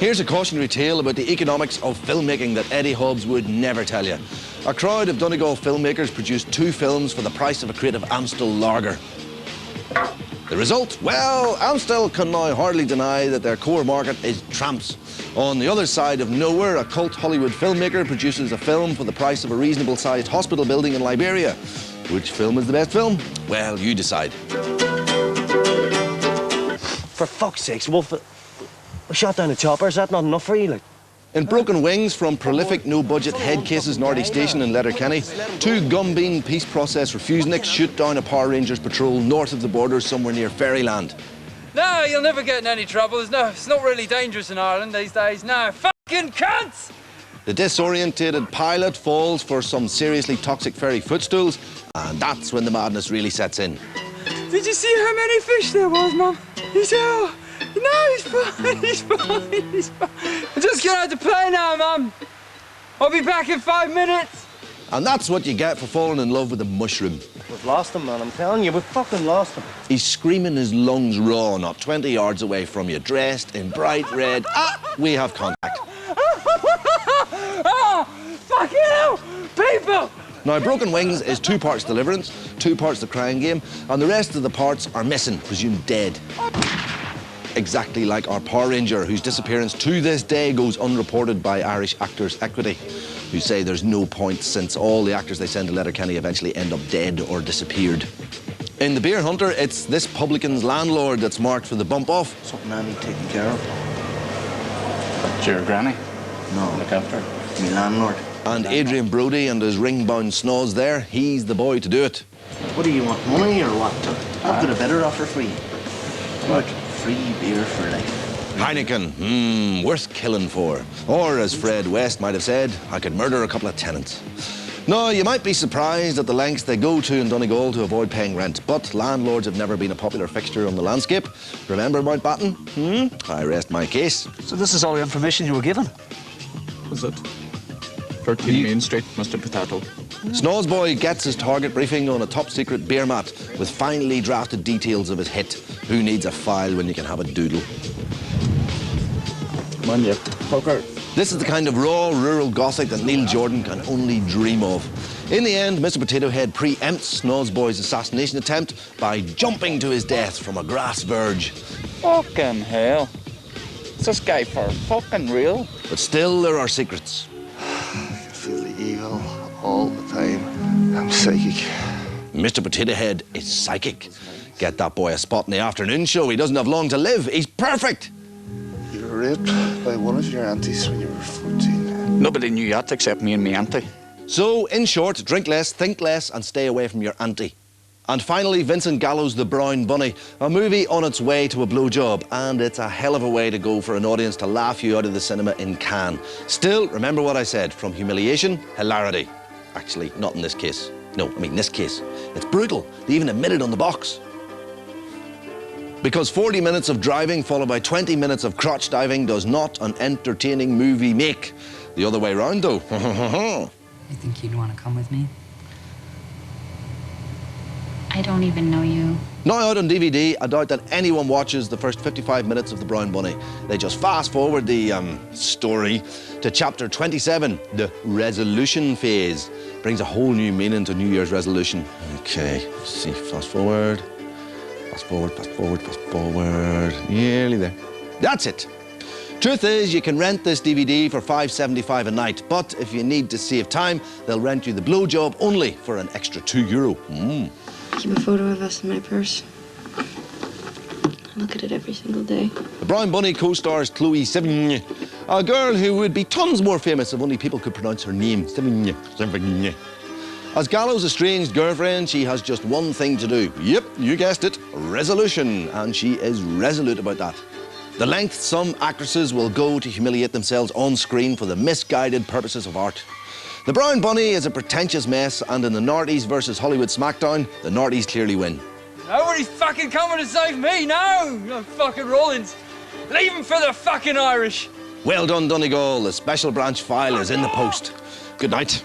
Here's a cautionary tale about the economics of filmmaking that Eddie Hobbs would never tell you. A crowd of Donegal filmmakers produced 2 films for the price of a crate of Amstel lager. The result? Well, Amstel can now hardly deny that their core market is tramps. On the other side of nowhere, a cult Hollywood filmmaker produces a film for the price of a reasonable-sized hospital building in Liberia. Which film is the best film? Well, you decide. For fuck's sakes, Wolf, we shot down a chopper. Is that not enough for you? Like? In Broken Wings, from prolific no-budget head cases Nartystation in Letterkenny, 2 Gumbean peace process refuseniks shoot down a Power Rangers patrol north of the border somewhere near Fairyland. No, you'll never get in any trouble. It's not really dangerous in Ireland these days. No, fucking cunts! The disorientated pilot falls for some seriously toxic fairy footstools, and that's when the madness really sets in. Did you see how many fish there was, Mum? He's fine, he's fine. I'm just getting out to play now, Mum. I'll be back in 5 minutes. And that's what you get for falling in love with a mushroom. We've lost him, man. I'm telling you, we've fucking lost him. He's screaming his lungs raw, not 20 yards away from you, dressed in bright red. Ah, we have contact. Oh, fucking hell, people! Now, Broken Wings is 2 parts Deliverance, 2 parts The Crying Game, and the rest of the parts are missing, presumed dead. Exactly like our Power Ranger, whose disappearance to this day goes unreported by Irish Actors Equity, who say there's no point since all the actors they send to Letterkenny eventually end up dead or disappeared. In The Beer Hunter, it's this publican's landlord that's marked for the bump off. Something I need taken care of. It's your granny? No. Look after her. Me landlord. And Adrian Brody and his ring-bound snoz there, he's the boy to do it. What do you want, money or what? I've got a better offer for you. What? Free beer for life. Heineken, worth killing for. Or, as Fred West might have said, I could murder a couple of tenants. No, you might be surprised at the lengths they go to in Donegal to avoid paying rent, but landlords have never been a popular fixture on the landscape. Remember Mountbatten? I rest my case. So this is all the information you were given? Was it? 13 Main Street, Mr. Potato. Snozboy gets his target briefing on a top-secret beer mat with finely drafted details of his hit. Who needs a file when you can have a doodle? Come on, you poker. This is the kind of raw, rural gothic that Neil Jordan can only dream of. In the end, Mr. Potato Head preempts Snozboy's assassination attempt by jumping to his death from a grass verge. Fucking hell. Is this guy for fucking real? But still, there are secrets. I feel the evil all the time. I'm psychic. Mr. Potato Head is psychic. Get that boy a spot in the afternoon show. He doesn't have long to live. He's perfect. You were raped by one of your aunties when you were 14. Nobody knew that except me and me auntie. So, in short, drink less, think less, and stay away from your auntie. And finally, Vincent Gallo's The Brown Bunny, a movie on its way to a blowjob, and it's a hell of a way to go for an audience to laugh you out of the cinema in Cannes. Still, remember what I said, from humiliation, hilarity. Actually, not in this case. No, I mean this case. It's brutal. They even admit it on the box. Because 40 minutes of driving followed by 20 minutes of crotch diving does not an entertaining movie make. The other way round, though. You think you'd want to come with me? I don't even know you. Now out on DVD, I doubt that anyone watches the first 55 minutes of The Brown Bunny. They just fast forward the story to chapter 27, the resolution phase. Brings a whole new meaning to New Year's resolution. Okay, let's see, fast forward. Fast forward, fast forward, fast forward. Nearly there. That's it. Truth is, you can rent this DVD for $5.75 a night, but if you need to save time, they'll rent you the blowjob only for an extra €2. Keep a photo of us in my purse. I look at it every single day. The Brown Bunny co-stars Chloe Sevigny, a girl who would be tons more famous if only people could pronounce her name. Sevigny. As Gallo's estranged girlfriend, she has just one thing to do. Yep, you guessed it, resolution. And she is resolute about that. The length some actresses will go to humiliate themselves on screen for the misguided purposes of art. The Brown Bunny is a pretentious mess, and in the Nartys versus Hollywood Smackdown, the Nartys clearly win. Nobody's fucking coming to save me, no! No fucking Rollins. Leave him for the fucking Irish. Well done, Donegal. The special branch file is in the post. Good night.